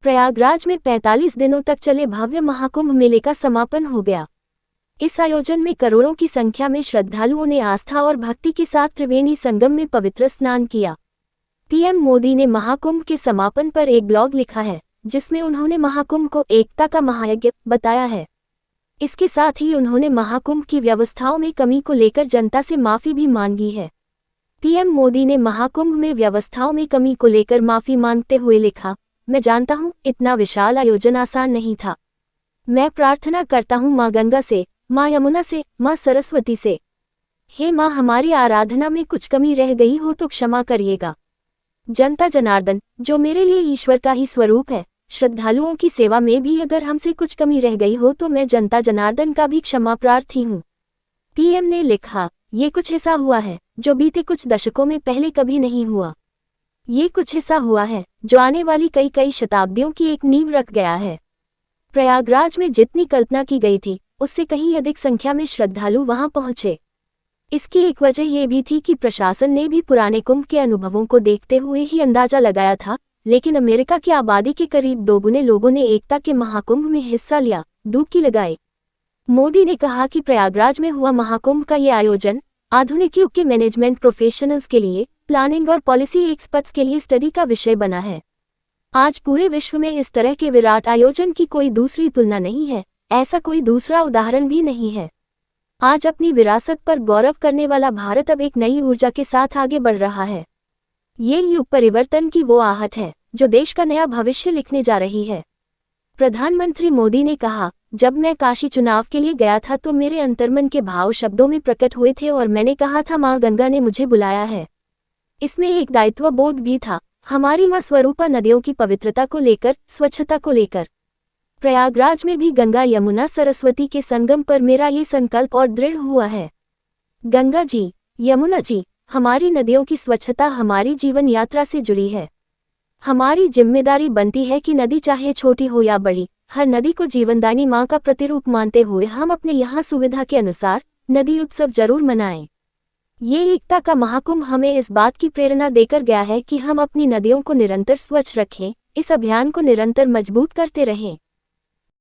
प्रयागराज में 45 दिनों तक चले भव्य महाकुंभ मेले का समापन हो गया। इस आयोजन में करोड़ों की संख्या में श्रद्धालुओं ने आस्था और भक्ति के साथ त्रिवेणी संगम में पवित्र स्नान किया। पीएम मोदी ने महाकुंभ के समापन पर एक ब्लॉग लिखा है, जिसमें उन्होंने महाकुंभ को एकता का महायज्ञ बताया है। इसके साथ ही उन्होंने महाकुंभ की व्यवस्थाओं में कमी को लेकर जनता से माफी भी मांगी है। पीएम मोदी ने महाकुंभ में व्यवस्थाओं में कमी को लेकर माफी मांगते हुए लिखा, मैं जानता हूँ इतना विशाल आयोजन आसान नहीं था। मैं प्रार्थना करता हूँ माँ गंगा से, माँ यमुना से, माँ सरस्वती से, हे माँ हमारी आराधना में कुछ कमी रह गई हो तो क्षमा करिएगा। जनता जनार्दन, जो मेरे लिए ईश्वर का ही स्वरूप है, श्रद्धालुओं की सेवा में भी अगर हमसे कुछ कमी रह गई हो तो मैं जनता जनार्दन का भी क्षमा प्रार्थी हूँ। पीएम ने लिखा, ये कुछ ऐसा हुआ है जो बीते कुछ दशकों में पहले कभी नहीं हुआ। ये कुछ ऐसा हुआ है जो आने वाली कई शताब्दियों की एक नींव रख गया है। प्रयागराज में जितनी कल्पना की गई थी उससे कहीं अधिक संख्या में श्रद्धालु वहां पहुंचे। इसकी एक वजह यह भी थी कि प्रशासन ने भी पुराने कुंभ के अनुभवों को देखते हुए ही अंदाजा लगाया था, लेकिन अमेरिका की आबादी के करीब दोगुने लोगों ने एकता के महाकुंभ में हिस्सा लिया, डुबकी लगाई। मोदी ने कहा कि प्रयागराज में हुआ महाकुंभ का ये आयोजन आधुनिक युग के मैनेजमेंट प्रोफेशनल्स के लिए, प्लानिंग और पॉलिसी एक्सपर्ट्स के लिए स्टडी का विषय बना है। आज पूरे विश्व में इस तरह के विराट आयोजन की कोई दूसरी तुलना नहीं है, ऐसा कोई दूसरा उदाहरण भी नहीं है। आज अपनी विरासत पर गौरव करने वाला भारत अब एक नई ऊर्जा के साथ आगे बढ़ रहा है। ये युग परिवर्तन की वो आहट है जो देश का नया भविष्य लिखने जा रही है। प्रधानमंत्री मोदी ने कहा, जब मैं काशी चुनाव के लिए गया था तो मेरे अंतर्मन के भाव शब्दों में प्रकट हुए थे और मैंने कहा था माँ गंगा ने मुझे बुलाया है। इसमें एक दायित्व बोध भी था, हमारी माँ स्वरूपा नदियों की पवित्रता को लेकर, स्वच्छता को लेकर। प्रयागराज में भी गंगा यमुना सरस्वती के संगम पर मेरा ये संकल्प और दृढ़ हुआ है। गंगा जी, यमुना जी, हमारी नदियों की स्वच्छता हमारी जीवन यात्रा से जुड़ी है। हमारी जिम्मेदारी बनती है कि नदी चाहे छोटी हो या बड़ी, हर नदी को जीवनदायिनी माँ का प्रतिरूप मानते हुए हम अपने यहाँ सुविधा के अनुसार नदी उत्सव जरूर मनाएं। ये एकता का महाकुंभ हमें इस बात की प्रेरणा देकर गया है कि हम अपनी नदियों को निरंतर स्वच्छ रखें, इस अभियान को निरंतर मजबूत करते रहें।